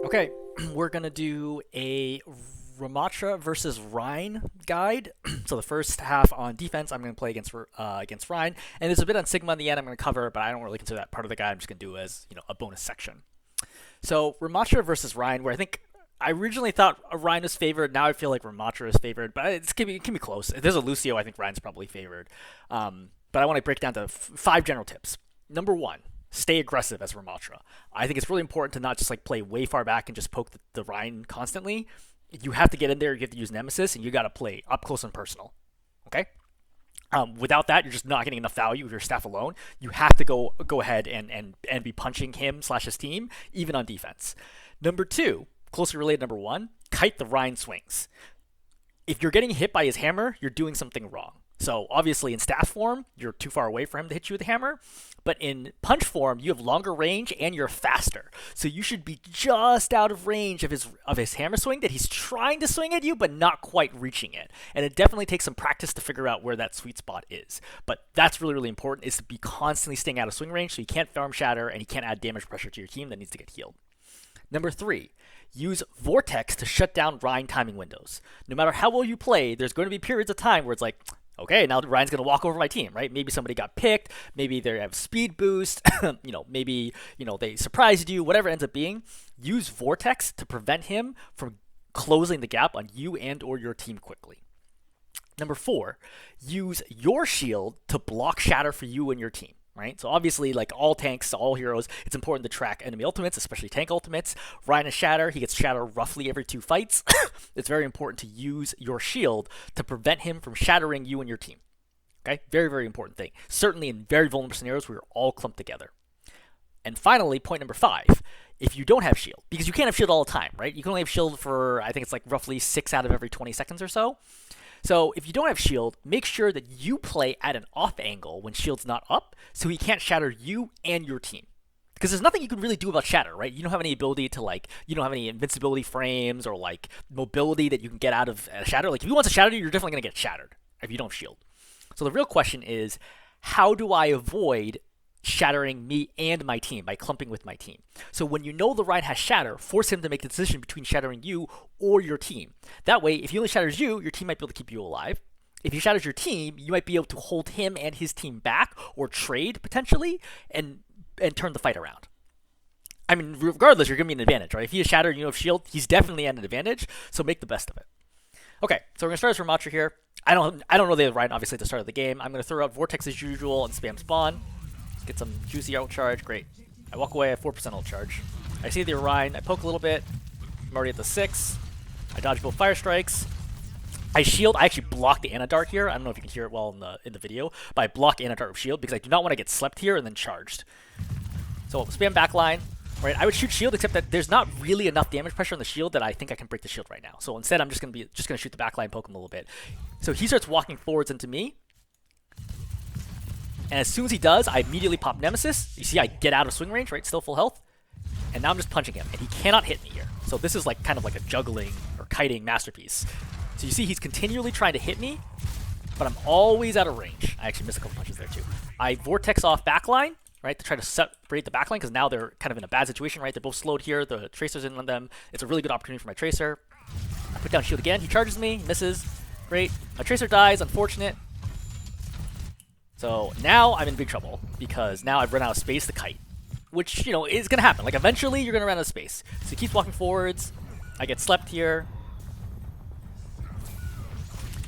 Okay, we're gonna do a Ramattra versus Rein guide. So the first half on defense, I'm gonna play against Rein, and there's a bit on Sigma in the end. I'm gonna cover, but I don't really consider that part of the guide. I'm just gonna do it as a bonus section. So Ramattra versus Rein, where I think I originally thought Rein was favored. Now I feel like Ramattra is favored, but it can be close. If there's a Lucio, I think Rein's probably favored. But I want to break down to 5 general tips. Number one, stay aggressive as Ramattra. I think it's really important to not just like play way far back and just poke the Rein constantly. You have to get in there. You have to use Nemesis, and you got to play up close and personal. Okay. Without that, you're just not getting enough value with your staff alone. You have to go ahead and be punching him / his team, even on defense. Number two, closely related number one, kite the Rein swings. If you're getting hit by his hammer, you're doing something wrong. So obviously in staff form, you're too far away for him to hit you with a hammer. But in punch form, you have longer range and you're faster. So you should be just out of range of his hammer swing that he's trying to swing at you, but not quite reaching it. And it definitely takes some practice to figure out where that sweet spot is. But that's really, really important, is to be constantly staying out of swing range so you can't farm shatter and you can't add damage pressure to your team that needs to get healed. Number three, use Vortex to shut down Rein timing windows. No matter how well you play, there's going to be periods of time where it's like, okay, now Ryan's going to walk over my team, right? Maybe somebody got picked. Maybe they have speed boost. Maybe they surprised you, whatever it ends up being. Use Vortex to prevent him from closing the gap on you and or your team quickly. Number four, use your shield to block shatter for you and your team. Right? So obviously, like all tanks, all heroes, it's important to track enemy ultimates, especially tank ultimates. Rein has shatter. He gets shatter roughly every 2 fights. It's very important to use your shield to prevent him from shattering you and your team. Okay? Very, very important thing. Certainly in very vulnerable scenarios where you're all clumped together. And finally, point number 5, if you don't have shield, because you can't have shield all the time, right? You can only have shield for, I think it's like roughly 6 out of every 20 seconds or so. So if you don't have shield, make sure that you play at an off angle when shield's not up, so he can't shatter you and your team. Because there's nothing you can really do about shatter, right? You don't have any ability to you don't have any invincibility frames or mobility that you can get out of shatter. Like if he wants to shatter you, you're definitely going to get shattered if you don't have shield. So the real question is, how do I avoid shattering me and my team by clumping with my team? So when you know the Rein has shatter, force him to make the decision between shattering you or your team. That way, if he only shatters you, your team might be able to keep you alive. If he shatters your team, you might be able to hold him and his team back or trade potentially and turn the fight around. I mean, regardless, you're going to be an advantage, right? If he has shatter and you have shield, he's definitely at an advantage, so make the best of it. Okay, so we're going to start as Ramattra here. I don't know the Rein, obviously, at the start of the game. I'm going to throw out Vortex as usual and spam spawn. Get some juicy ult charge. Great. I walk away at 4% ult charge. I see the Rein. I poke a little bit. I'm already at the 6. I dodge both fire strikes. I shield. I actually block the Anadart here. I don't know if you can hear it well in the video, but I block Anadart with shield because I do not want to get slept here and then charged. So spam backline. Right. I would shoot shield, except that there's not really enough damage pressure on the shield that I think I can break the shield right now. So instead, I'm just gonna shoot the backline, poke him a little bit. So he starts walking forwards into me. And as soon as he does, I immediately pop Nemesis. You see I get out of swing range, right? Still full health. And now I'm just punching him. And he cannot hit me here. So this is kind of like a juggling or kiting masterpiece. So you see he's continually trying to hit me, but I'm always out of range. I actually missed a couple punches there too. I vortex off backline, right, to try to separate the backline because now they're kind of in a bad situation, right? They're both slowed here. The Tracer's in on them. It's a really good opportunity for my Tracer. I put down shield again. He charges me, misses. Great. My Tracer dies, unfortunate. So now I'm in big trouble because now I've run out of space to kite, which, is going to happen. Like eventually you're going to run out of space. So he keeps walking forwards. I get slept here.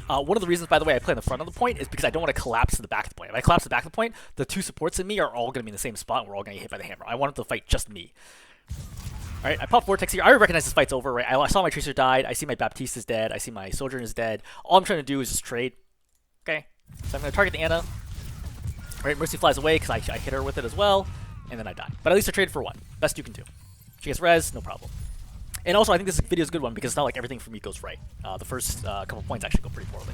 One of the reasons, by the way, I play in the front of the point is because I don't want to collapse to the back of the point. If I collapse to the back of the point, the 2 supports in me are all going to be in the same spot and we're all going to get hit by the hammer. I want them to fight just me. Alright, I pop Vortex here. I already recognize this fight's over, right? I saw my Tracer died. I see my Baptiste is dead. I see my Sojourn is dead. All I'm trying to do is just trade. Okay. So I'm going to target the Ana. Right, Mercy flies away because I hit her with it as well, and then I die. But at least I traded for 1. Best you can do. She gets res, no problem. And also, I think this video is a good one because it's not like everything for me goes right. The first couple points actually go pretty poorly.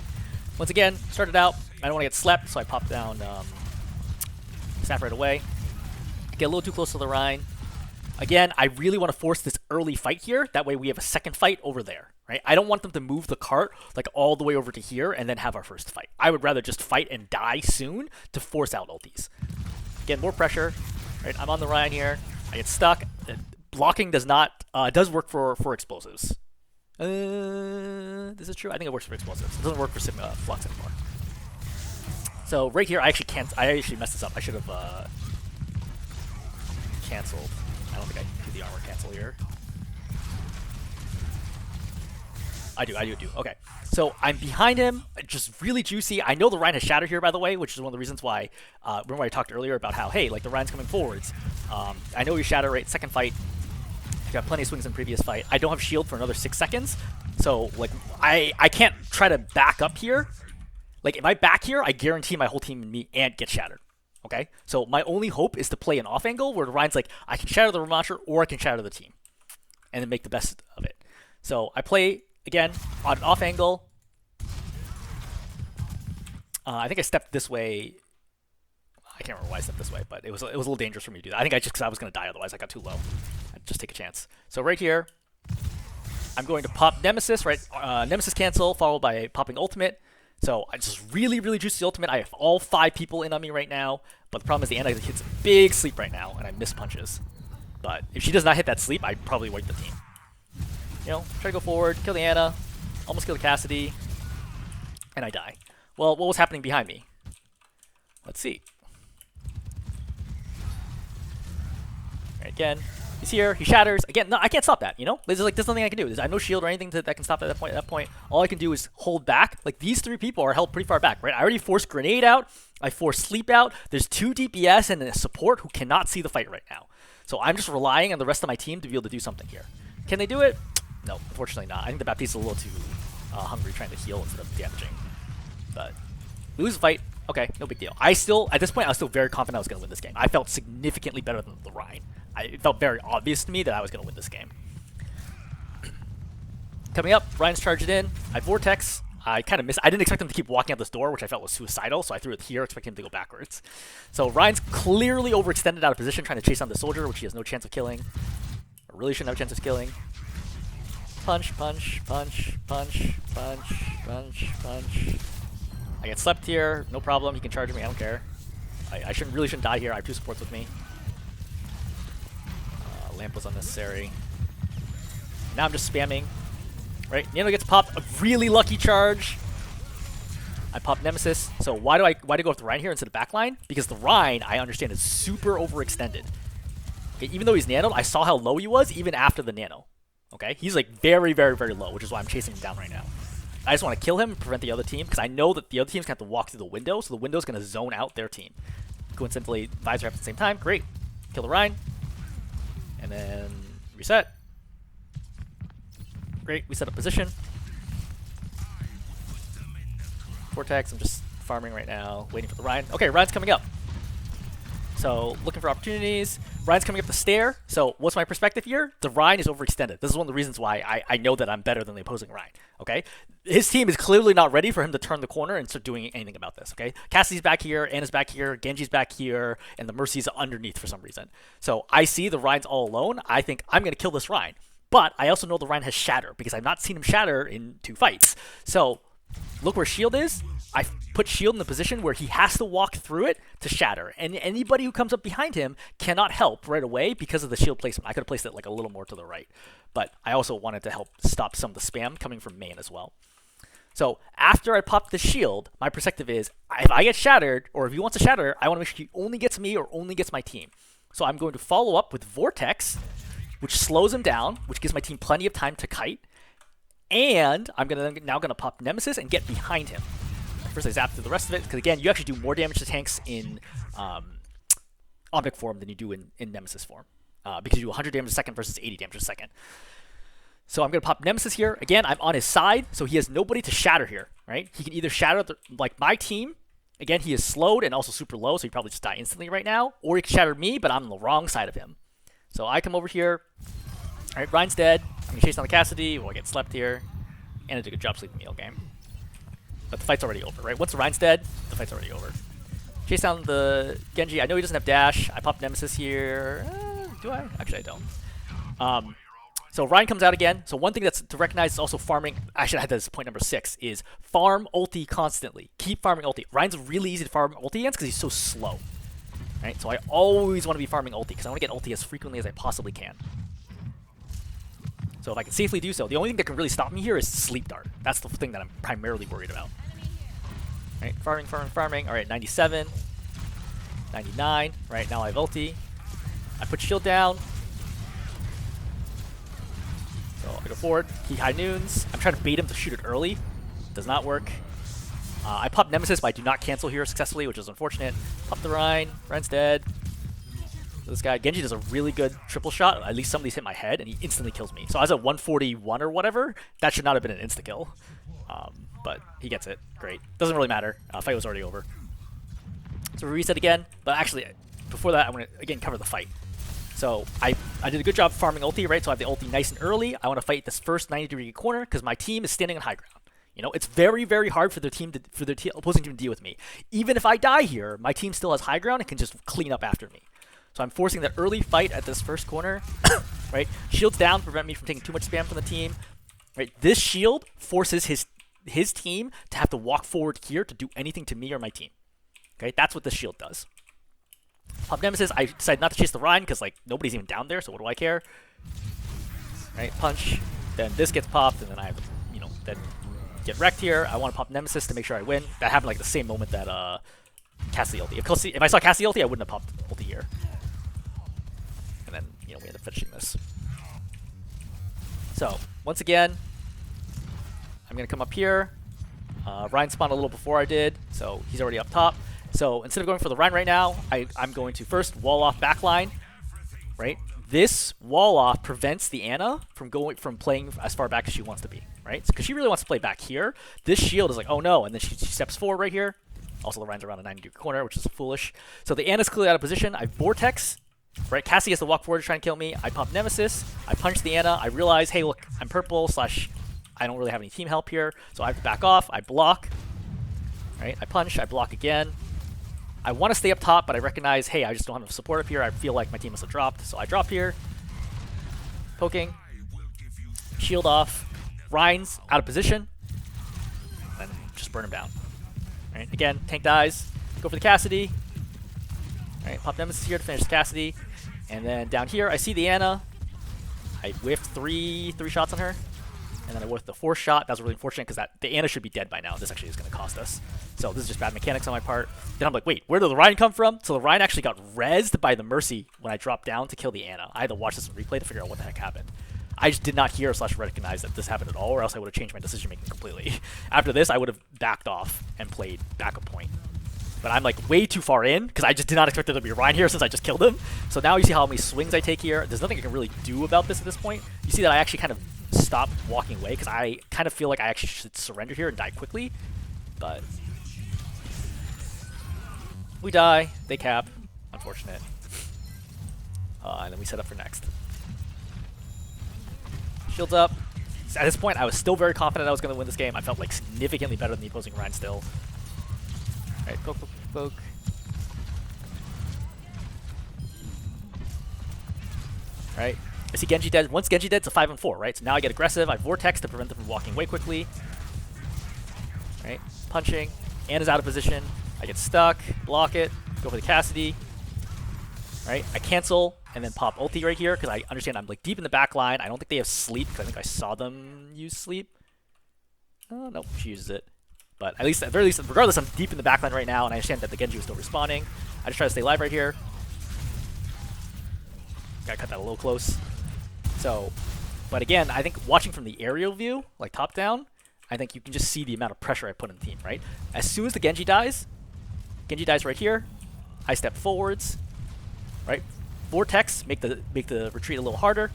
Once again, started out. I don't want to get slept, so I pop down snap right away. Get a little too close to the Rein. Again, I really want to force this early fight here. That way we have a second fight over there, right? I don't want them to move the cart all the way over to here and then have our first fight. I would rather just fight and die soon to force out ultis. Again, more pressure. Right, I'm on the Rein here. I get stuck. blocking does not does work for explosives. This is true. I think it works for explosives. It doesn't work for flux anymore. So right here, I actually messed this up. I should have canceled. I don't think I do the armor cancel here. I do. Okay. So I'm behind him, just really juicy. I know the Rein has shatter here, by the way, which is one of the reasons why, remember I talked earlier about how, hey, like the Rein's coming forwards. I know you shatter right, second fight. You got plenty of swings in previous fight. I don't have shield for another 6 seconds. So, like, I can't try to back up here. Like, if I back here, I guarantee my whole team and me and get shattered. Okay? So my only hope is to play an off angle where the Rein's like, I can shatter the Ramattra or I can shatter the team. And then make the best of it. So I play, again, on an off angle. I think I stepped this way. I can't remember why I stepped this way, but it was a little dangerous for me to do that. I think because I was going to die otherwise. I got too low. I'd just take a chance. So right here, I'm going to pop Nemesis, right? Nemesis cancel, followed by popping ultimate. So I just really juice the ultimate. I have all 5 people in on me right now, but the problem is the Anti hits a big sleep right now, and I miss punches. But if she does not hit that sleep, I'd probably wipe the team. You know, try to go forward, kill the Anna, almost kill the Cassidy, and I die. Well, what was happening behind me? Let's see. Right, again, he's here, he shatters. Again, no, I can't stop that, you know? There's nothing I can do. I have no shield or anything that can stop at that point. All I can do is hold back. Like, these 3 people are held pretty far back, right? I already forced Grenade out. I forced Sleep out. There's 2 DPS and a support who cannot see the fight right now. So I'm just relying on the rest of my team to be able to do something here. Can they do it? No, unfortunately not. I think the Baptiste is a little too hungry trying to heal instead of damaging. But lose the fight. Okay, no big deal. At this point, I was still very confident I was going to win this game. I felt significantly better than the Rein. It felt very obvious to me that I was going to win this game. Coming up, Rein's charged in. I vortex. I kind of missed. I didn't expect him to keep walking out this door, which I felt was suicidal, so I threw it here, expecting him to go backwards. So Rein's clearly overextended out of position, trying to chase down the soldier, which he has no chance of killing. Or really shouldn't have a chance of killing. Punch, punch, punch, punch, punch, punch, punch. I get slept here, no problem. He can charge me. I don't care. I really shouldn't die here. I have 2 supports with me. Lamp was unnecessary. Now I'm just spamming. Right, Nano gets popped. A really lucky charge. I pop Nemesis. So why do I go with the Rein here instead of backline? Because the Rein, I understand, is super overextended. Okay, even though he's nanoed, I saw how low he was even after the nano. Okay, he's like very low, which is why I'm chasing him down right now. I just want to kill him and prevent the other team, because I know that the other team's going to have to walk through the window, so the window's going to zone out their team. Coincidentally, Visor happens at the same time. Great. Kill the Rein. And then reset. Great, we set up position. Vortex, I'm just farming right now, waiting for the Rein. Okay, Rein's coming up. So, looking for opportunities. Rein's coming up the stair. So, what's my perspective here? The Rein is overextended. This is one of the reasons why I know that I'm better than the opposing Rein. Okay? His team is clearly not ready for him to turn the corner and start doing anything about this. Okay? Cassidy's back here, Anna's back here, Genji's back here, and the Mercy's underneath for some reason. So, I see the Rein's all alone. I think I'm going to kill this Rein. But I also know the Rein has shatter, because I've not seen him shatter in 2 fights. So, look where shield is. I put shield in the position where he has to walk through it to shatter. And anybody who comes up behind him cannot help right away because of the shield placement. I could have placed it like a little more to the right. But I also wanted to help stop some of the spam coming from main as well. So after I pop the shield, my perspective is, if I get shattered, or if he wants to shatter, I want to make sure he only gets me or only gets my team. So I'm going to follow up with Vortex, which slows him down, which gives my team plenty of time to kite. And I'm now gonna pop Nemesis and get behind him. First I zap through the rest of it, because again, you actually do more damage to tanks in Omnic form than you do in Nemesis form. Because you do 100 damage a second versus 80 damage a second. So I'm gonna pop Nemesis here. Again, I'm on his side, so he has nobody to shatter here, right? He can either shatter, like my team. Again, he is slowed and also super low, so he probably just die instantly right now. Or he can shatter me, but I'm on the wrong side of him. So I come over here. All right, Rein's dead. I'm gonna chase down the Cassidy. Well, I get slept here. And I did a good job sleeping me all game. But the fight's already over, right? Once the Rein's dead, the fight's already over. Chase down the Genji. I know he doesn't have dash. I pop Nemesis here. Do I? Actually, I don't. So Rein comes out again. So one thing that's to recognize is also farming. Actually, I had this point number 6 is farm ulti constantly. Keep farming ulti. Rein's really easy to farm ulti against because he's so slow. Right? So I always want to be farming ulti because I want to get ulti as frequently as I possibly can. So if I can safely do so, the only thing that can really stop me here is sleep dart. That's the thing that I'm primarily worried about. Right, farming. All right, 97, 99. Right, now I have ulti. I put shield down. So I go forward. He high noons. I'm trying to bait him to shoot it early. Does not work. I pop Nemesis, but I do not cancel here successfully, which is unfortunate. Pop the Rein. Rein's dead. This guy, Genji, does a really good triple shot. At least some of these hit my head, and he instantly kills me. So as a 141 or whatever, that should not have been an insta-kill. But he gets it. Great. Doesn't really matter. Fight was already over. So we reset again. But actually, before that, I'm going to, again, cover the fight. So I did a good job farming ulti, right? So I have the ulti nice and early. I want to fight this first 90-degree corner because my team is standing on high ground. You know, it's very, very hard for their team opposing team to deal with me. Even if I die here, my team still has high ground and can just clean up after me. So I'm forcing that early fight at this first corner, right? Shields down to prevent me from taking too much spam from the team, right? This shield forces his team to have to walk forward here to do anything to me or my team. Okay, that's what this shield does. Pop Nemesis, I decided not to chase the Rein because like nobody's even down there, so what do I care? Right, punch. Then this gets popped, and then I have, you know, then get wrecked here. I want to pop Nemesis to make sure I win. That happened like the same moment that Cassie ulti. If I saw Cassie ulti, I wouldn't have popped ulti here. And then, you know, we end up finishing this. So, once again, I'm going to come up here. Rein spawned a little before I did, so he's already up top. So, instead of going for the Rein right now, I'm going to first wall off backline, right? This wall off prevents the Ana from playing as far back as she wants to be, right? Because she really wants to play back here. This shield is like, oh no, and then she steps forward right here. Also, the Rein's around a 90-degree corner, which is foolish. So the Ana's clearly out of position. I vortex. Right, Cassie has to walk forward to try and kill me. I pop Nemesis. I punch the Ana. I realize, hey, look, I'm purple / I don't really have any team help here, so I have to back off. I block. Right, I punch. I block again. I want to stay up top, but I recognize, hey, I just don't have enough support up here. I feel like my team must have dropped, so I drop here. Poking. Shield off. Rein's out of position. And just burn him down. Right, again, tank dies. Go for the Cassidy. Alright, pop Nemesis here to finish Cassidy. And then down here, I see the Ana. I whiffed three shots on her. And then I whiffed the fourth shot. That was really unfortunate because the Ana should be dead by now. This actually is going to cost us. So this is just bad mechanics on my part. Then I'm like, wait, where did the Rein come from? So the Rein actually got rezzed by the Mercy when I dropped down to kill the Ana. I had to watch this in replay to figure out what the heck happened. I just did not hear / recognize that this happened at all, or else I would have changed my decision making completely. After this, I would have backed off and played backup point. But I'm like way too far in because I just did not expect there to be a Rein here since I just killed him. So now you see how many swings I take here. There's nothing I can really do about this at this point. You see that I actually kind of stopped walking away because I kind of feel like I actually should surrender here and die quickly. But we die. They cap. Unfortunate. And then we set up for next. Shields up. At this point, I was still very confident I was going to win this game. I felt like significantly better than the opposing Rein still. Alright, poke, poke, poke. Alright, I see Genji dead. Once Genji dead, it's a 5-4, right? So now I get aggressive. I vortex to prevent them from walking away quickly. Right, punching. Ana's out of position. I get stuck, block it, go for the Cassidy. Right, I cancel and then pop ulti right here because I understand I'm like deep in the back line. I don't think they have sleep because I think I saw them use sleep. Oh, no, she uses it. But at the very least, regardless, I'm deep in the backline right now, and I understand that the Genji was still respawning. I just try to stay alive right here. Gotta cut that a little close. So, but again, I think watching from the aerial view, like top down, I think you can just see the amount of pressure I put in the team, right? As soon as the Genji dies right here, I step forwards, right? Vortex, make the retreat a little harder.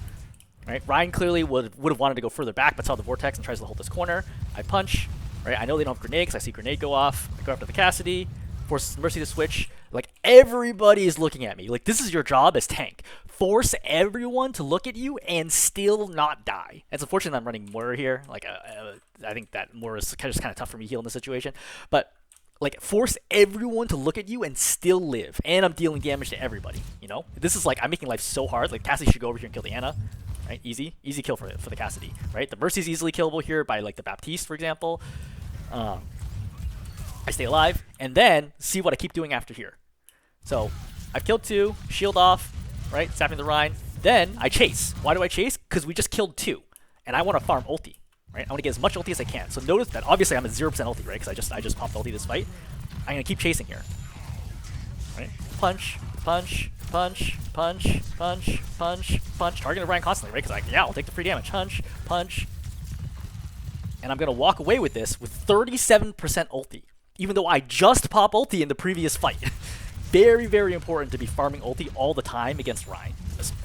Right? Rein clearly would have wanted to go further back, but saw the vortex and tries to hold this corner. I punch. Right? I know they don't have grenade because I see grenade go off. I go after the Cassidy. Forces Mercy to switch. Like, everybody is looking at me. Like, this is your job as tank. Force everyone to look at you and still not die. It's unfortunate that I'm running Moira here. Like, I think that Moira is just kind of tough for me to heal in this situation. But, like, force everyone to look at you and still live. And I'm dealing damage to everybody, you know? This is like, I'm making life so hard. Like, Cassidy should go over here and kill the Ana. Right? Easy kill for the Cassidy, right? The Mercy's easily killable here by like the Baptiste, for example. I stay alive, and then see what I keep doing after here. So I've killed 2, shield off, right? Zapping the Rein. Then I chase. Why do I chase? Because we just killed 2. and I want to farm ulti, right? I want to get as much ulti as I can. So notice that obviously I'm at 0% ulti, right? Because I just popped ulti this fight. I'm gonna keep chasing here, right? Punch, punch, punch, punch, punch, punch, punch. Targeting Ryan constantly, right? Because yeah, I'll take the free damage. Punch, punch, and I'm gonna walk away with this with 37% ulti, even though I just popped ulti in the previous fight. Very, very important to be farming ulti all the time against Rein.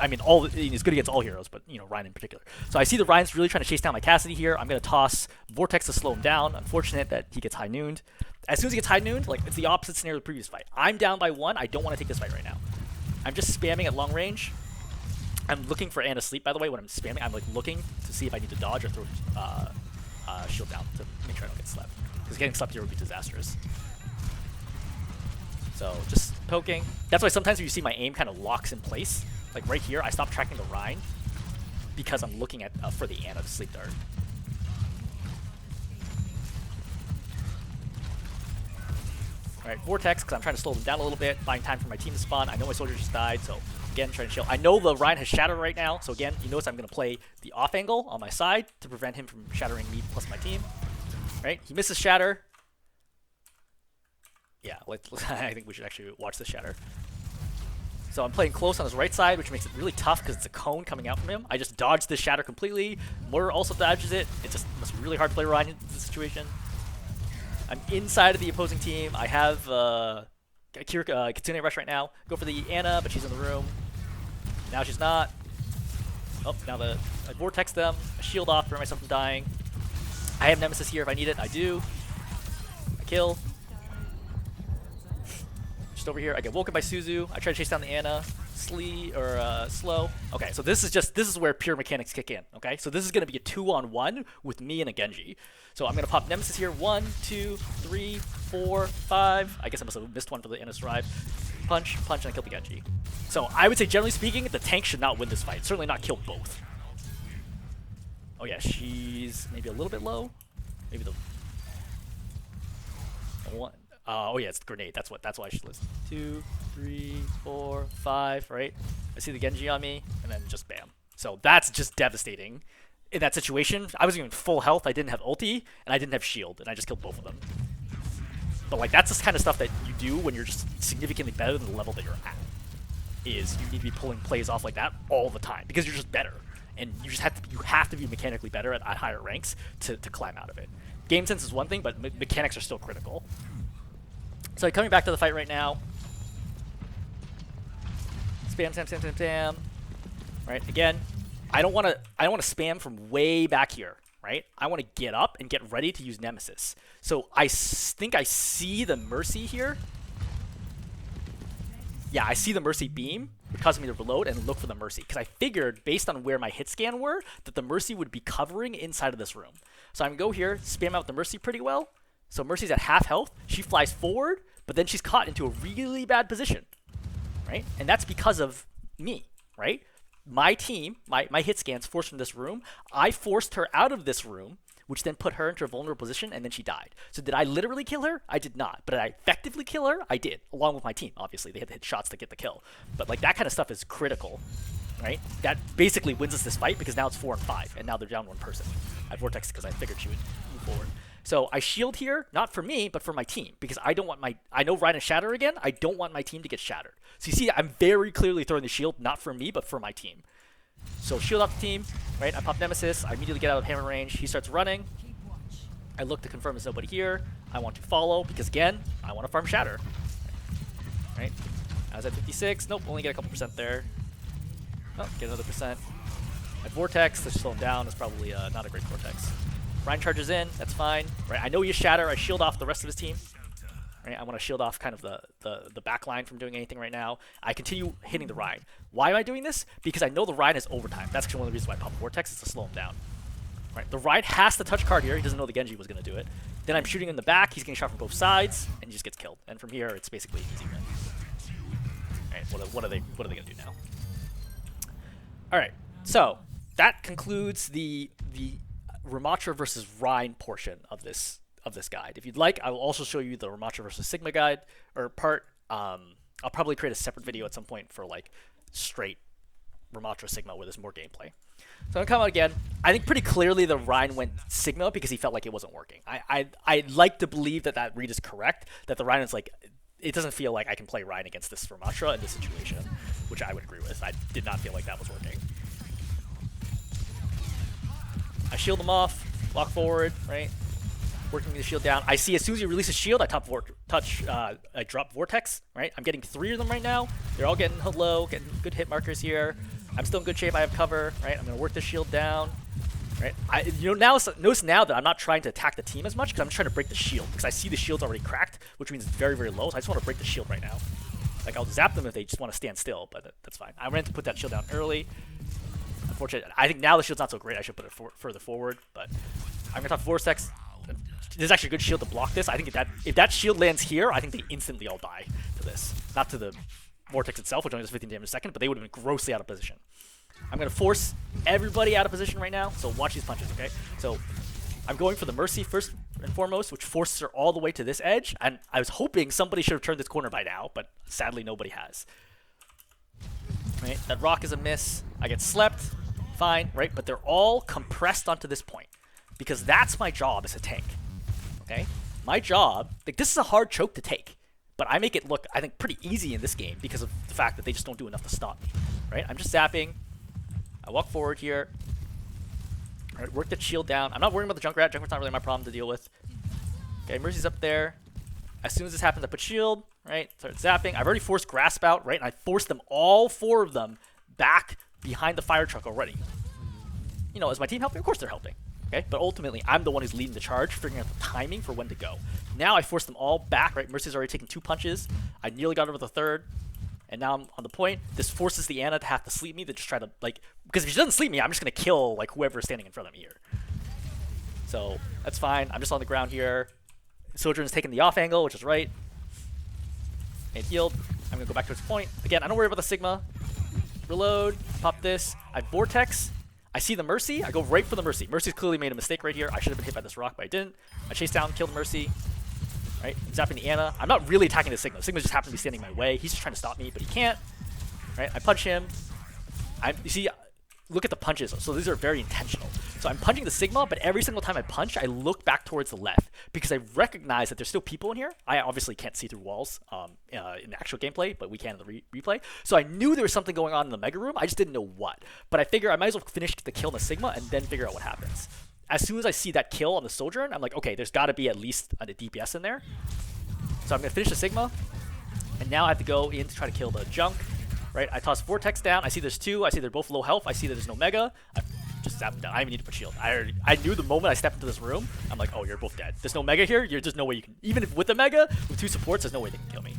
I mean, it's good against all heroes, but you know, Rein in particular. So I see the Rein's really trying to chase down my Cassidy here. I'm gonna toss Vortex to slow him down. Unfortunate that he gets high nooned. As soon as he gets high nooned, like it's the opposite scenario of the previous fight. I'm down by 1. I don't want to take this fight right now. I'm just spamming at long range. I'm looking for Anna sleep, by the way. When I'm spamming, I'm like looking to see if I need to dodge or throw shield down to make sure I don't get slept. Because getting slept here would be disastrous. So just poking. That's why sometimes when you see my aim kind of locks in place, like right here, I stop tracking the Rein because I'm looking at for the Anna to sleep dart. Alright, Vortex, because I'm trying to slow them down a little bit, buying time for my team to spawn. I know my soldier just died, so again, trying to chill. I know the Rein has shatter right now, so again, you notice I'm going to play the off angle on my side to prevent him from shattering me plus my team. Right, he misses shatter. Yeah, I think we should actually watch this shatter. So I'm playing close on his right side, which makes it really tough because it's a cone coming out from him. I just dodged this shatter completely. Mur also dodges it. It just must be really hard to play Rein in this situation. I'm inside of the opposing team. I have Kitsune Rush right now. Go for the Anna, but she's in the room. Now she's not. Oh, now I Vortex them. I shield off, prevent myself from dying. I have Nemesis here if I need it. I do. I kill. Over here, I get woken by Suzu. I try to chase down the Anna, slow. Okay, so this is where pure mechanics kick in. Okay, so this is gonna be a 2-on-1 with me and a Genji. So I'm gonna pop Nemesis here. 1, 2, 3, 4, 5. I guess I must have missed one for the Anna survive. Punch, punch, and I kill the Genji. So I would say, generally speaking, the tank should not win this fight. Certainly not kill both. Oh yeah, she's maybe a little bit low. Maybe the one. Oh yeah, it's the grenade. That's why I should list. 2, 3, 4, 5. Right. I see the Genji on me, and then just bam. So that's just devastating. In that situation, I was even full health. I didn't have ulti, and I didn't have shield, and I just killed both of them. But like that's the kind of stuff that you do when you're just significantly better than the level that you're at. Is you need to be pulling plays off like that all the time because you're just better, and you have to be mechanically better at higher ranks to climb out of it. Game sense is one thing, but mechanics are still critical. So coming back to the fight right now. Spam, spam, spam, spam, spam. Right, again, I don't want to spam from way back here, right? I want to get up and get ready to use Nemesis. So I think I see the Mercy here. Yeah, I see the Mercy beam, which causes me to reload and look for the Mercy. Because I figured, based on where my hit scan were, that the Mercy would be covering inside of this room. So I'm going to go here, spam out the Mercy pretty well. So Mercy's at half health. She flies forward, but then she's caught into a really bad position, right? And that's because of me, right? My team, my hit scans forced from this room. I forced her out of this room, which then put her into a vulnerable position, and then she died. So did I literally kill her? I did not. But did I effectively kill her? I did, along with my team, obviously. They had to hit shots to get the kill. But like that kind of stuff is critical, right? That basically wins us this fight because now it's 4 and 5, and now they're down one person. I vortexed because I figured she would move forward. So I shield here, not for me, but for my team, because I don't want I know Rein and shatter again, I don't want my team to get shattered. So you see, I'm very clearly throwing the shield, not for me, but for my team. So shield off the team, right? I pop Nemesis, I immediately get out of hammer range, he starts running. I look to confirm there's nobody here. I want to follow, because again, I want to farm shatter. Right? I was at 56, nope, only get a couple percent there. Oh, get another percent. At vortex, let's slow him down, it's probably not a great vortex. Rein charges in, that's fine. Right, I know he has shatter, I shield off the rest of his team. Right, I want to shield off kind of the back line from doing anything right now. I continue hitting the Rein. Why am I doing this? Because I know the Rein has overtime. That's actually one of the reasons why I pop Vortex, is to slow him down. Right, the Rein has to touch card here, he doesn't know the Genji was going to do it. Then I'm shooting in the back, he's getting shot from both sides, and he just gets killed. And from here, it's basically an easy win. Alright, what are they going to do now? Alright, so that concludes the Ramattra versus Rein portion of this guide. If you'd like, I will also show you the Ramattra versus Sigma guide or part. I'll probably create a separate video at some point for like straight Ramattra Sigma where there's more gameplay. So I'm gonna come out again. I think pretty clearly the Rein went Sigma because he felt like it wasn't working. I'd like to believe that that read is correct, that the Rein is like, it doesn't feel like I can play Rein against this Ramattra in this situation, which I would agree with. I did not feel like that was working. I shield him off, walk forward, right? Working the shield down. I see as soon as you release a shield, I I drop vortex, right? I'm getting 3 of them right now. They're all getting low, getting good hit markers here. I'm still in good shape. I have cover, right? I'm gonna work the shield down, right? Notice now that I'm not trying to attack the team as much because I'm just trying to break the shield because I see the shield's already cracked, which means it's very, very low. So I just want to break the shield right now. Like I'll zap them if they just want to stand still, but that's fine. I meant to put that shield down early. Unfortunately, I think now the shield's not so great. I should put it further forward, but I'm gonna talk vortex. There's actually a good shield to block this. I think if that shield lands here, I think they instantly all die to this. Not to the vortex itself, which only does 15 damage a second, but they would have been grossly out of position. I'm going to force everybody out of position right now, so watch these punches, okay? So I'm going for the Mercy first and foremost, which forces her all the way to this edge, and I was hoping somebody should have turned this corner by now, but sadly nobody has. Right? That rock is a miss. I get slept, fine, right? But they're all compressed onto this point, because that's my job as a tank. Okay, my job, like this is a hard choke to take, but I make it look, I think, pretty easy in this game because of the fact that they just don't do enough to stop me, right? I'm just zapping. I walk forward here. All right, work the shield down. I'm not worrying about the Junkrat. Junkrat's not really my problem to deal with. Okay, Mercy's up there. As soon as this happens, I put shield, right? Start zapping. I've already forced Grasp out, right? And I forced them, all 4 of them, back behind the fire truck already. You know, is my team helping? Of course they're helping. Okay, but ultimately, I'm the one who's leading the charge, figuring out the timing for when to go. Now I force them all back, right? Mercy's already taken 2 punches. I nearly got over the 3rd, and now I'm on the point. This forces the Anna to have to sleep me, to just try to, like, because if she doesn't sleep me, I'm just going to kill, like, whoever's standing in front of me here. So, that's fine. I'm just on the ground here. Sojourn's taking the off angle, which is right. And healed. I'm going to go back to its point. Again, I don't worry about the Sigma. Reload. Pop this. I vortex. I see the Mercy, I go right for the Mercy. Mercy's clearly made a mistake right here. I should have been hit by this rock, but I didn't. I chase down, kill the Mercy. Right, I'm zapping the Anna. I'm not really attacking the Sigma. Sigma just happens to be standing in my way. He's just trying to stop me, but he can't. Right, I punch him. You see, look at the punches. So these are very intentional. So I'm punching the Sigma, but every single time I punch, I look back towards the left because I recognize that there's still people in here. I obviously can't see through walls in the actual gameplay, but we can in the replay. So I knew there was something going on in the Mega Room. I just didn't know what. But I figure I might as well finish the kill on the Sigma and then figure out what happens. As soon as I see that kill on the Sojourn, I'm like, okay, there's got to be at least a DPS in there. So I'm going to finish the Sigma, and now I have to go in to try to kill the Junk. Right, I toss Vortex down. I see there's 2. I see they're both low health. I see that there's no Mega. I just zap them down. I even need to put shield. I knew the moment I stepped into this room, I'm like, oh, you're both dead. There's no Mega here. There's no way you can, even if with the Mega, with 2 supports, there's no way they can kill me.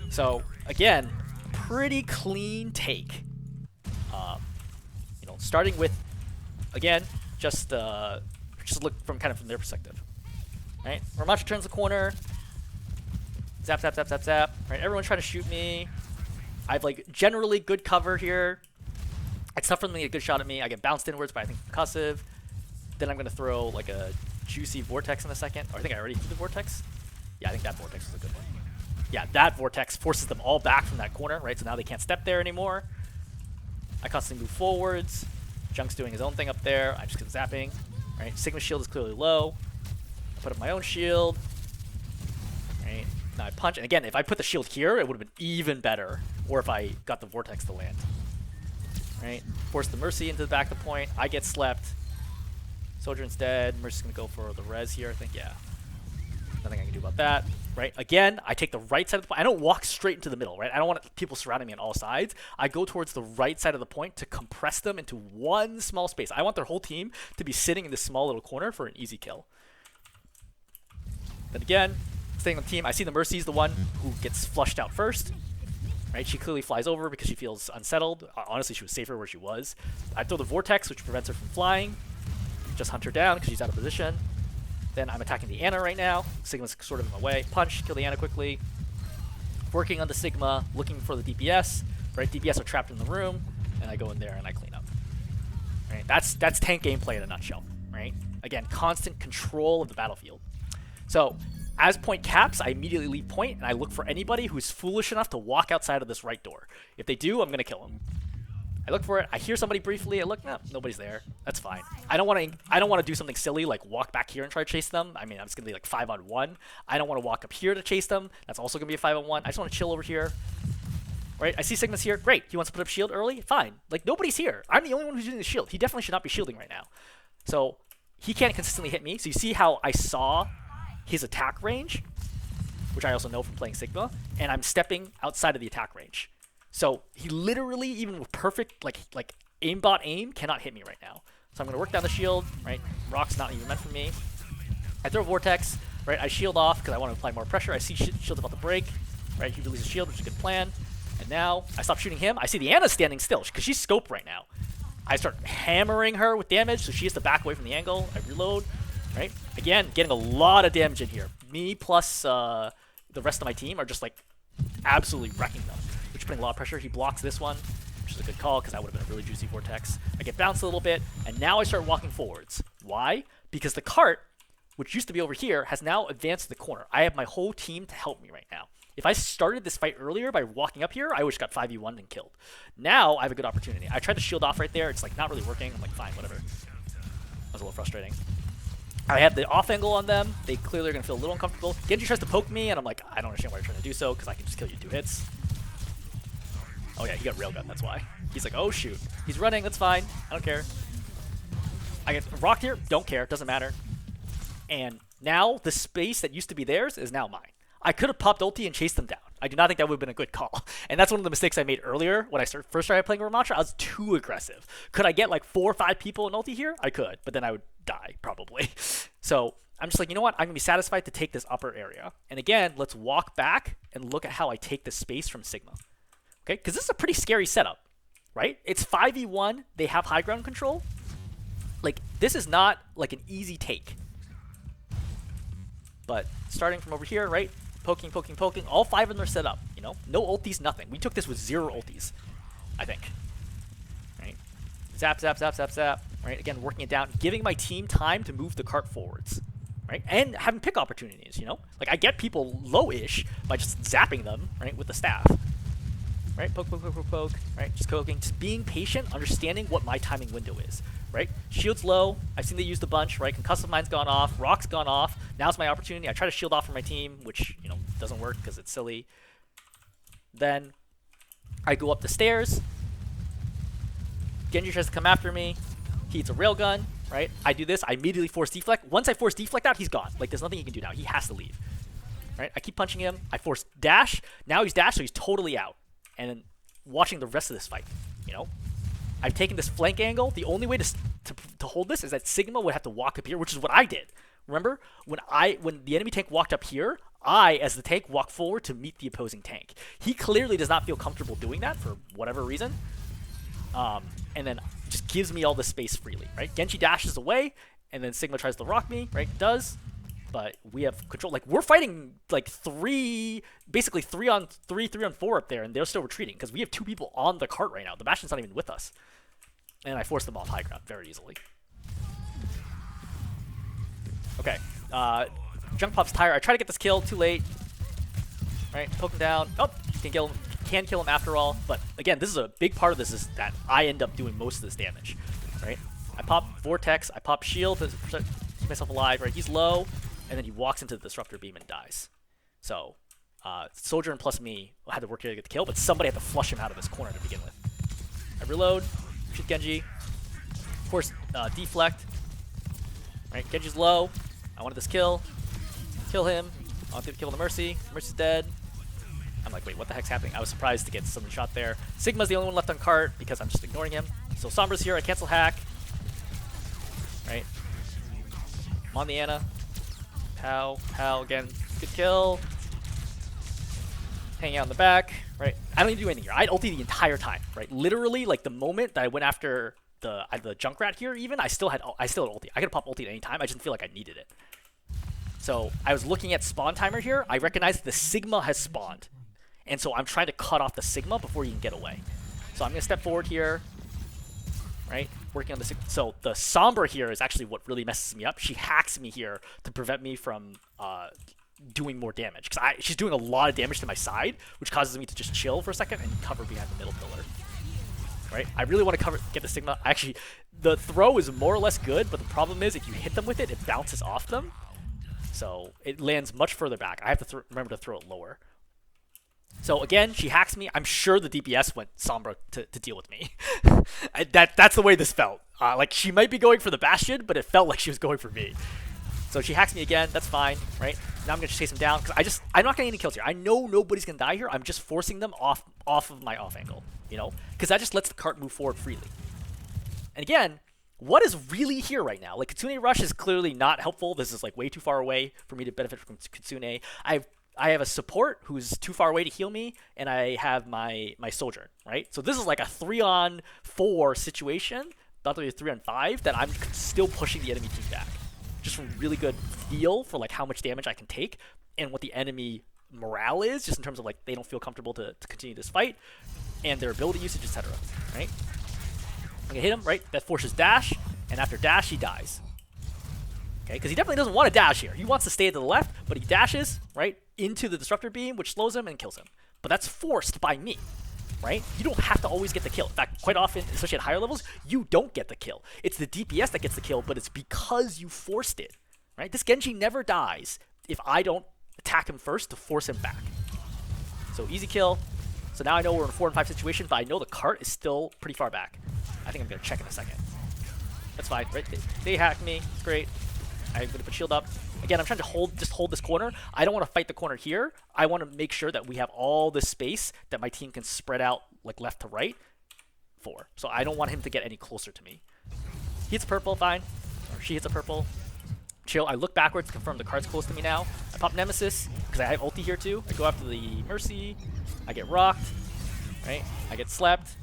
So again, pretty clean take. You know, starting with, again, just look from kind of from their perspective. Right, Ramattra turns the corner. Zap, zap, zap, zap, zap. Right, everyone's trying to shoot me. I have like generally good cover here. It's tough for them to get a good shot at me. I get bounced inwards by I think concussive. Then I'm gonna throw like a juicy vortex in a second. Or I think I already threw the vortex. Yeah, I think that vortex was a good one. Yeah, that vortex forces them all back from that corner, right? So now they can't step there anymore. I constantly move forwards. Junk's doing his own thing up there. I just get zapping. Right, Sigma's shield is clearly low. I put up my own shield. Right. Now I punch, and again, if I put the shield here, it would have been even better. Or if I got the vortex to land. Right? Force the Mercy into the back of the point. I get slept. Sojourn's dead. Mercy's gonna go for the res here, I think. Yeah. Nothing I can do about that. Right? Again, I take the right side of the point. I don't walk straight into the middle, right? I don't want people surrounding me on all sides. I go towards the right side of the point to compress them into one small space. I want their whole team to be sitting in this small little corner for an easy kill. Then again, staying on the team, I see the Mercy's the one who gets flushed out first. Right? She clearly flies over because she feels unsettled. Honestly, she was safer where she was. I throw the Vortex, which prevents her from flying. Just hunt her down because she's out of position. Then I'm attacking the Anna right now. Sigma's sort of in my way. Punch, kill the Anna quickly. Working on the Sigma, looking for the DPS. Right? DPS are trapped in the room, and I go in there and I clean up. Right? That's tank gameplay in a nutshell. Right? Again, constant control of the battlefield. So, as point caps, I immediately leave point, and I look for anybody who's foolish enough to walk outside of this right door. If they do, I'm going to kill them. I look for it. I hear somebody briefly. I look, no, nobody's there. That's fine. I don't want to do something silly like walk back here and try to chase them. I mean, I'm just gonna be like 5-on-1. I don't want to walk up here to chase them. That's also gonna be a 5-on-1. I just want to chill over here. Right? I see Sigma's here. Great. He wants to put up shield early. Fine. Like nobody's here. I'm the only one who's using the shield. He definitely should not be shielding right now. So he can't consistently hit me. So you see how I saw his attack range, which I also know from playing Sigma, and I'm stepping outside of the attack range. So he literally, even with perfect like aimbot aim, cannot hit me right now. So I'm gonna work down the shield, right? Rock's not even meant for me. I throw vortex, right? I shield off because I want to apply more pressure. I see shield's about to break, right? He releases shield, which is a good plan. And now I stop shooting him. I see the Ana standing still because she's scoped right now. I start hammering her with damage, so she has to back away from the angle. I reload, right? Again, getting a lot of damage in here. Me plus the rest of my team are just like absolutely wrecking them, which is putting a lot of pressure. He blocks this one, which is a good call because that would have been a really juicy vortex. I get bounced a little bit, and now I start walking forwards. Why? Because the cart, which used to be over here, has now advanced to the corner. I have my whole team to help me right now. If I started this fight earlier by walking up here, I would have got 5v1 and killed. Now I have a good opportunity. I tried to shield off right there. It's like not really working. I'm like, fine, whatever. That was a little frustrating. I have the off angle on them. They clearly are going to feel a little uncomfortable. Genji tries to poke me, and I'm like, I don't understand why you're trying to do so, because I can just kill you in 2 hits. Oh yeah, he got railgun, that's why. He's like, oh shoot. He's running, that's fine. I don't care. I get rocked here, don't care, doesn't matter. And now the space that used to be theirs is now mine. I could have popped ulti and chased them down. I do not think that would have been a good call. And that's one of the mistakes I made earlier when I first started playing Ramattra. I was too aggressive. Could I get like 4 or 5 people in ulti here? I could, but then I would die probably. So I'm just like, you know what? I'm going to be satisfied to take this upper area. And again, let's walk back and look at how I take this space from Sigma. Okay? Because this is a pretty scary setup, right? It's 5v1. They have high ground control. Like, this is not like an easy take. But starting from over here, right? Poking, poking, poking. All 5 of them are set up, you know? No ultis, nothing. We took this with 0 ultis, I think. Right? Zap, zap, zap, zap, zap. Right? Again, working it down. Giving my team time to move the cart forwards. Right? And having pick opportunities, you know? Like, I get people low-ish by just zapping them, right? With the staff. Right? Poke, poke, poke, poke, poke. Right? Just poking. Just being patient, understanding what my timing window is. Right? Shield's low. I've seen they used a bunch, right? Concussive Mine's gone off. Rock's gone off. Now's my opportunity. I try to shield off for my team, which, you know, doesn't work because it's silly. Then I go up the stairs. Genji tries to come after me. He hits a railgun, right? I do this. I immediately force deflect. Once I force deflect out, he's gone. Like, there's nothing he can do now. He has to leave. Right? I keep punching him. I force dash. Now he's dashed, so he's totally out. And then watching the rest of this fight, you know? I've taken this flank angle. The only way to hold this is that Sigma would have to walk up here, which is what I did. Remember, when the enemy tank walked up here, I, as the tank, walked forward to meet the opposing tank. He clearly does not feel comfortable doing that for whatever reason. And then just gives me all the space freely, right? Genji dashes away, and then Sigma tries to rock me, right? Does. But we have control. Like, we're fighting like basically 3-on-3, 3-on-4 up there, and they're still retreating because we have 2 people on the cart right now. The Bastion's not even with us. And I force them off high ground very easily. Okay. Junk Pop's tire. I try to get this kill. Too late. Right. Poke him down. Oh, can kill him after all. But again, this is a big part of this is that I end up doing most of this damage. Right. I pop Vortex. I pop Shield to keep myself alive. Right. He's low. And then he walks into the Disruptor Beam and dies. So, Sojourn plus me had to work here to get the kill, but somebody had to flush him out of this corner to begin with. I reload, shoot Genji, of course, deflect. Right, Genji's low. I wanted this kill. Kill him. I want to kill the Mercy. Mercy's dead. I'm like, wait, what the heck's happening? I was surprised to get somebody shot there. Sigma's the only one left on cart because I'm just ignoring him. So Sombra's here. I cancel hack. Right. I'm on the Ana. Pow, pow, again, good kill. Hanging out in the back, right? I don't even do anything here. I ulti the entire time, right? Literally, like the moment that I went after the Junkrat here, even I still had ulti. I could pop ulti at any time. I just didn't feel like I needed it. So I was looking at spawn timer here. I recognized the Sigma has spawned, and so I'm trying to cut off the Sigma before he can get away. So I'm gonna step forward here, right? Working on the so the Sombra here is actually what really messes me up. She hacks me here to prevent me from doing more damage because she's doing a lot of damage to my side, which causes me to just chill for a second and cover behind the middle pillar. right? I really want to get the Sigma. Actually, the throw is more or less good, but the problem is if you hit them with it, it bounces off them. So it lands much further back. I have to remember to throw it lower. So again, she hacks me. I'm sure the DPS went Sombra to deal with me. That's the way this felt. Like, she might be going for the Bastion, but it felt like she was going for me. So she hacks me again. That's fine, right? Now I'm going to chase him down because I'm not getting any kills here. I know nobody's going to die here. I'm just forcing them off of my off angle, you know? Because that just lets the cart move forward freely. And again, what is really here right now? Like, Kitsune Rush is clearly not helpful. This is like way too far away for me to benefit from Kitsune. I have a support who's too far away to heal me, and I have my soldier, right? So this is like a 3-on-4 situation, not really a 3-on-5, that I'm still pushing the enemy team back. Just from really good feel for like how much damage I can take and what the enemy morale is, just in terms of like they don't feel comfortable to continue this fight, and their ability usage, etc. Right? I'm gonna hit him, right? That forces dash, and after dash, he dies. Okay, because he definitely doesn't want to dash here. He wants to stay to the left, but he dashes, right, into the Disruptor Beam, which slows him and kills him. But that's forced by me, right? You don't have to always get the kill. In fact, quite often, especially at higher levels, you don't get the kill. It's the DPS that gets the kill, but it's because you forced it, right? This Genji never dies if I don't attack him first to force him back. So easy kill. So now I know we're in a 4-on-5 situation, but I know the cart is still pretty far back. I think I'm going to check in a second. That's fine, right? They hacked me. It's great. I'm going to put shield up. Again, I'm trying to just hold this corner. I don't want to fight the corner here. I want to make sure that we have all this space that my team can spread out like left to right for. So I don't want him to get any closer to me. He hits purple, fine. Or she hits a purple. Chill. I look backwards to confirm the card's close to me now. I pop Nemesis because I have ulti here too. I go after the Mercy. I get rocked. Right? I get slept.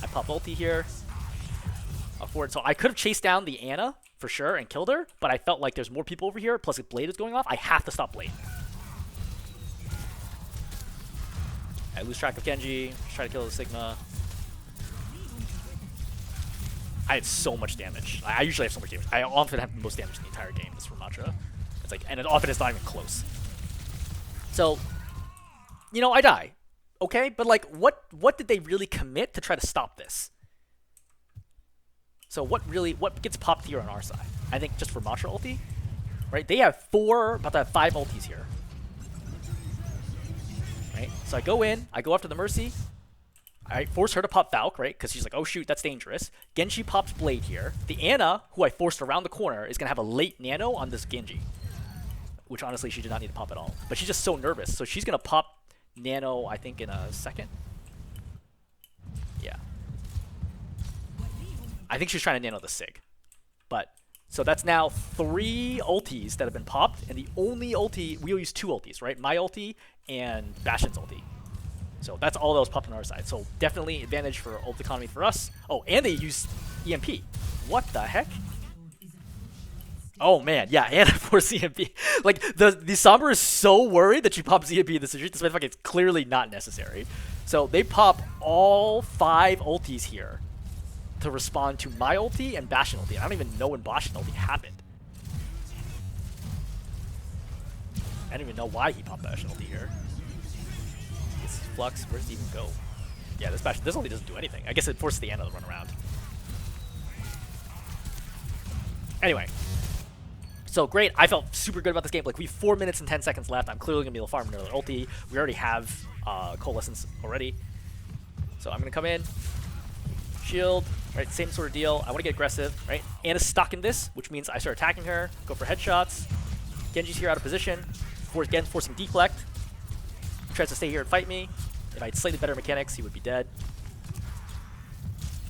I pop ulti here. I'll forward. So I could have chased down the Ana for sure and killed her, but I felt like there's more people over here, plus if Blade is going off, I have to stop Blade. I lose track of Genji, try to kill the Sigma. I had so much damage. I usually have so much damage. I often have the most damage in the entire game, this Ramattra. It's like, and it often is not even close. So, you know, I die. Okay, but like, what did they really commit to try to stop this? So what gets popped here on our side? I think just Ramattra ulti, right? They have about to have 5 ultis here, right? So I go in, I go after the Mercy, I force her to pop Valk, right? Because she's like, oh shoot, that's dangerous. Genji pops Blade here. The Ana, who I forced around the corner, is gonna have a late nano on this Genji, which honestly she did not need to pop at all. But she's just so nervous, so she's gonna pop nano, I think, in a second. Yeah. I think she's trying to nano the Sig. But, so that's now 3 ultis that have been popped, and the only ulti, we'll use 2 ultis, right? My ulti and Bastion's ulti. So that's all that was popped on our side. So definitely advantage for ult economy for us. Oh, and they used EMP. What the heck? Oh man, yeah, and for EMP. Like, the Sombra is so worried that she pops EMP in this situation, despite the fact it's clearly not necessary. So they pop all 5 ultis here to respond to my ulti and Bastion ulti. I don't even know when Bastion ulti happened. I don't even know why he popped Bastion ulti here. This Flux, where does he even go? Yeah, this ulti doesn't do anything. I guess it forces the Ana to run around. Anyway. So great, I felt super good about this game. Like, we have 4 minutes and 10 seconds left. I'm clearly gonna be able to farm another ulti. We already have Coalescence already. So I'm gonna come in. Shield, right, same sort of deal. I want to get aggressive, right? Ana's stuck in this, which means I start attacking her, go for headshots. Genji's here out of position. Again, forcing deflect. He tries to stay here and fight me. If I had slightly better mechanics, he would be dead.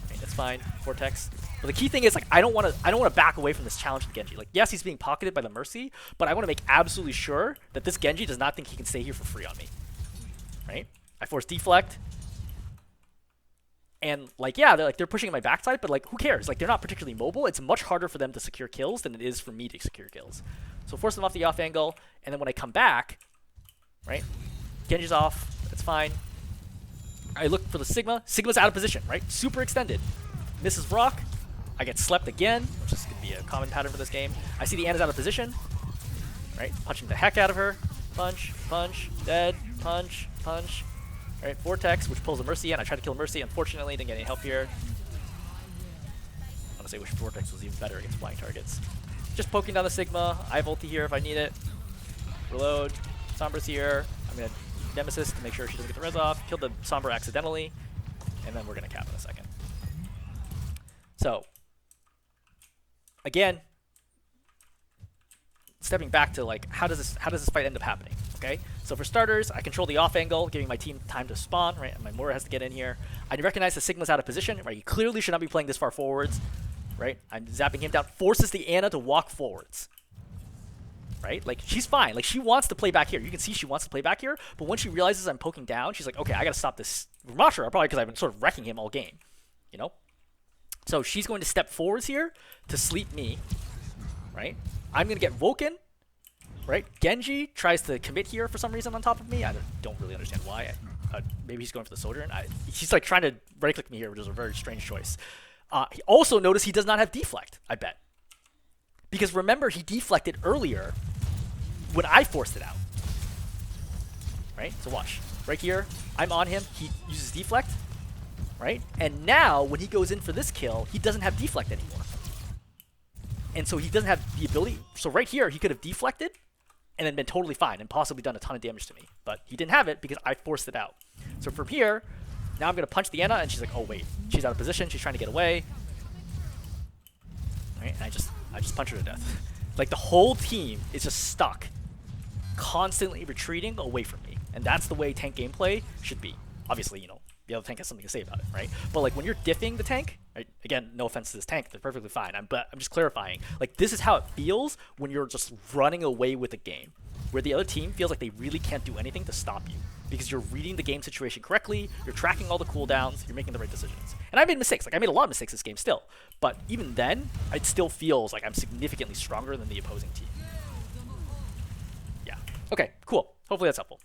Okay, that's fine. Vortex. But the key thing is, like, I don't want to back away from this challenge with Genji. Like, yes, he's being pocketed by the Mercy, but I want to make absolutely sure that this Genji does not think he can stay here for free on me. Right? I force deflect. And, like, yeah, they're pushing at my backside, but, like, who cares? Like, they're not particularly mobile. It's much harder for them to secure kills than it is for me to secure kills. So force them off the off angle, and then when I come back, right, Genji's off. That's fine. I look for the Sigma. Sigma's out of position, right? Super extended. Misses rock. I get slept again, which is going to be a common pattern for this game. I see the Ana's out of position, right? Punching the heck out of her. Punch, punch, dead, punch, punch. Alright, Vortex, which pulls a Mercy in. I tried to kill Mercy, unfortunately, didn't get any help here. Honestly, I wish Vortex was even better against flying targets. Just poking down the Sigma. I have ulti here if I need it. Reload. Sombra's here. I'm going to Nemesis to make sure she doesn't get the res off. Killed the Sombra accidentally. And then we're going to cap in a second. So, again, stepping back to like how does this fight end up happening? Okay, so for starters, I control the off angle, giving my team time to spawn. Right, and my Moira has to get in here. I recognize the Sigma's out of position. Right, he clearly should not be playing this far forwards. Right, I'm zapping him down. Forces the Ana to walk forwards. Right, like she's fine. Like she wants to play back here. You can see she wants to play back here. But when she realizes I'm poking down, she's like, okay, I gotta stop this Ramattra. Probably because I've been sort of wrecking him all game. You know. So she's going to step forwards here to sleep me. Right, I'm going to get woken, right? Genji tries to commit here for some reason on top of me. I don't really understand why. Maybe he's going for the soldier. He's like trying to right-click me here, which is a very strange choice. He also noticed he does not have deflect, I bet. Because remember, he deflected earlier when I forced it out. Right? So watch. Right here, I'm on him. He uses deflect. Right? And now, when he goes in for this kill, he doesn't have deflect anymore. And so he doesn't have the ability. So right here, he could have deflected and then been totally fine and possibly done a ton of damage to me. But he didn't have it because I forced it out. So from here, now I'm going to punch the Ana, and she's like, oh, wait. She's out of position. She's trying to get away. Right? And I just punch her to death. Like, the whole team is just stuck, constantly retreating away from me. And that's the way tank gameplay should be. Obviously, you know, the other tank has something to say about it, right? But like when you're diffing the tank, right? Again, no offense to this tank, they're perfectly fine. But I'm just clarifying. Like this is how it feels when you're just running away with the game, where the other team feels like they really can't do anything to stop you because you're reading the game situation correctly, you're tracking all the cooldowns, you're making the right decisions. And I made mistakes. Like I made a lot of mistakes this game still, but even then, it still feels like I'm significantly stronger than the opposing team. Yeah. Okay. Cool. Hopefully that's helpful.